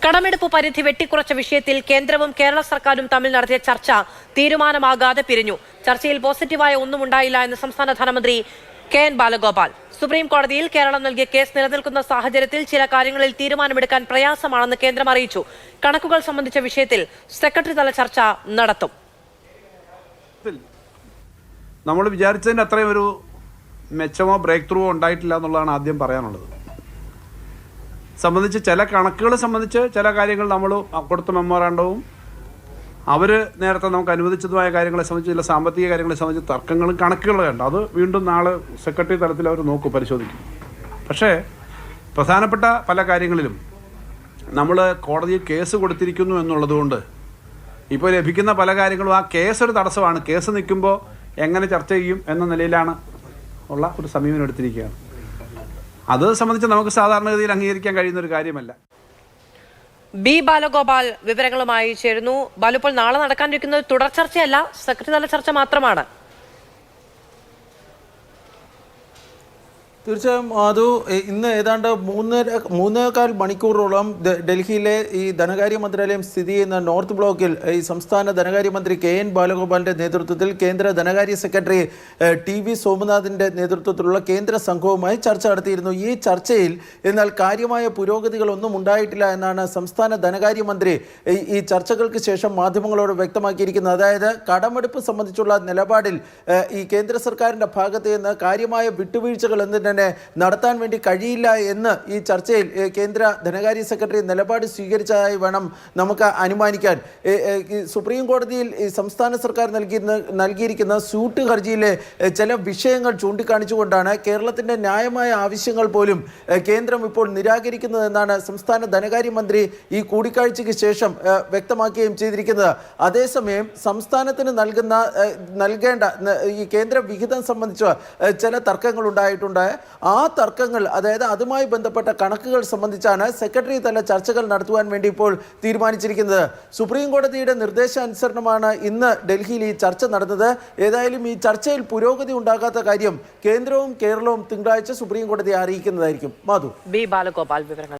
കടമെടുപ്പ് പരിധി വെട്ടിക്കുറച്ച വിഷയത്തിൽ കേന്ദ്രവും കേരള സർക്കാരും തമ്മിൽ നടത്തിയ ചർച്ച തീരുമാനമാകാതെ പിരിഞ്ഞു. ചർച്ചയിൽ പോസിറ്റീവായ ഒന്നും ഉണ്ടായില്ല എന്ന് സംസ്ഥാന ധനമന്ത്രി കെ.എൻ. ബാലഗോപാൽ. സുപ്രീം കോടതിയിൽ കേരളം നൽകിയ കേസ് നിലനിൽക്കുന്ന സാഹചര്യത്തിൽ ചില കാര്യങ്ങളിൽ തീരുമാനമെടുക്കാൻ പ്രയാസമാണെന്ന് കേന്ദ്രം അറിയിച്ചു. കണക്കുകൾ സംബന്ധിച്ച വിഷയത്തിൽ സെക്രട്ടറി തല ചർച്ച നടത്തും. നമ്മൾ വിചാരിച്ചതിന് അത്രയും ഒരു മെച്ചമോ ബ്രേക്ക് ത്രൂവോ ഉണ്ടായിട്ടില്ല എന്നുള്ളതാണ് ആദ്യം പറയാനുള്ളത്. സംബന്ധിച്ച് ചില കണക്കുകൾ സംബന്ധിച്ച് ചില കാര്യങ്ങൾ നമ്മൾ കൊടുത്ത മെമ്മോറാണ്ടവും അവർ നേരത്തെ നമുക്ക് അനുവദിച്ചതുമായ കാര്യങ്ങളെ സംബന്ധിച്ച് ചില സാമ്പത്തിക കാര്യങ്ങളെ സംബന്ധിച്ച് തർക്കങ്ങളും കണക്കുകളും ഉണ്ട്. അത് വീണ്ടും നാളെ സെക്രട്ടറി തലത്തിൽ അവർ നോക്കും, പരിശോധിക്കും. പക്ഷേ പ്രധാനപ്പെട്ട പല കാര്യങ്ങളിലും നമ്മൾ കോടതിയിൽ കേസ് കൊടുത്തിരിക്കുന്നു എന്നുള്ളതുകൊണ്ട് ഇപ്പോൾ ലഭിക്കുന്ന പല കാര്യങ്ങളും ആ കേസ് ഒരു തടസ്സമാണ്. കേസ് നിൽക്കുമ്പോൾ എങ്ങനെ ചർച്ച ചെയ്യും എന്ന നിലയിലാണ് ഉള്ള ഒരു സമീപനം എടുത്തിരിക്കുകയാണ്. അത് സംബന്ധിച്ച് നമുക്ക് സാധാരണഗതിയിൽ അംഗീകരിക്കാൻ കഴിയുന്ന ഒരു കാര്യമല്ല. ബി ബാലഗോപാൽ വിവരങ്ങളുമായി ചേരുന്നു. ബാലു, ഇപ്പോൾ നാളെ നടക്കാനിരിക്കുന്നത് തുടർ ചർച്ചയല്ല, സെക്രട്ടറി തല ചർച്ച മാത്രമാണ്. തീർച്ചയായും അത് ഇന്ന് ഏതാണ്ട് 3.25 മണിക്കൂറോളം ഡൽഹിയിലെ ഈ ധനകാര്യ മന്ത്രാലയം സ്ഥിതി ചെയ്യുന്ന നോർത്ത് ബ്ലോക്കിൽ ഈ സംസ്ഥാന ധനകാര്യമന്ത്രി കെ.എൻ. ബാലഗോപാലിൻ്റെ നേതൃത്വത്തിൽ കേന്ദ്ര ധനകാര്യ സെക്രട്ടറി ടി.വി. സോമനാഥിൻ്റെ നേതൃത്വത്തിലുള്ള കേന്ദ്ര സംഘവുമായി ചർച്ച നടത്തിയിരുന്നു. ഈ ചർച്ചയിൽ എന്നാൽ കാര്യമായ പുരോഗതികളൊന്നും ഉണ്ടായിട്ടില്ല എന്നാണ് സംസ്ഥാന ധനകാര്യമന്ത്രി ഈ ചർച്ചകൾക്ക് ശേഷം മാധ്യമങ്ങളോട് വ്യക്തമാക്കിയിരിക്കുന്നത്. അതായത് കടമെടുപ്പ് സംബന്ധിച്ചുള്ള നിലപാടിൽ ഈ കേന്ദ്ര സർക്കാരിൻ്റെ ഭാഗത്ത് നിന്ന് കാര്യമായ വിട്ടുവീഴ്ചകൾ തന്നെ നടത്താൻ വേണ്ടി കഴിയില്ല എന്ന് ഈ ചർച്ചയിൽ കേന്ദ്ര ധനകാര്യ സെക്രട്ടറി നിലപാട് സ്വീകരിച്ചതായി വേണം നമുക്ക് അനുമാനിക്കാൻ. സുപ്രീം കോടതിയിൽ ഈ സംസ്ഥാന സർക്കാർ നൽകിയിരിക്കുന്ന സ്യൂട്ട് ഹർജിയിലെ ചില വിഷയങ്ങൾ ചൂണ്ടിക്കാണിച്ചുകൊണ്ടാണ് കേരളത്തിൻ്റെ ന്യായമായ ആവശ്യങ്ങൾ പോലും കേന്ദ്രം ഇപ്പോൾ നിരാകരിക്കുന്നതെന്നാണ് സംസ്ഥാന ധനകാര്യമന്ത്രി ഈ കൂടിക്കാഴ്ചയ്ക്ക് ശേഷം വ്യക്തമാക്കുകയും ചെയ്തിരിക്കുന്നത്. അതേസമയം സംസ്ഥാനത്തിന് നൽകേണ്ട ഈ കേന്ദ്ര വിഹിതം സംബന്ധിച്ച് ചില തർക്കങ്ങൾ ഉണ്ടായിട്ടുണ്ട്. ആ തർക്കങ്ങൾ, അതായത് അതുമായി ബന്ധപ്പെട്ട കണക്കുകൾ സംബന്ധിച്ചാണ് സെക്രട്ടറി തല ചർച്ചകൾ നടത്തുവാൻ വേണ്ടി ഇപ്പോൾ തീരുമാനിച്ചിരിക്കുന്നത്. സുപ്രീം കോടതിയുടെ നിർദ്ദേശാനുസരണമാണ് ഇന്ന് ഡൽഹിയിൽ ഈ ചർച്ച നടന്നത്. ഏതായാലും ഈ ചർച്ചയിൽ പുരോഗതി ഉണ്ടാകാത്ത കാര്യം കേന്ദ്രവും കേരളവും തിങ്കളാഴ്ച സുപ്രീം കോടതിയെ അറിയിക്കുന്നതായിരിക്കും. മാധു. ബി ബാലഗോപാൽ വിവരങ്ങൾ.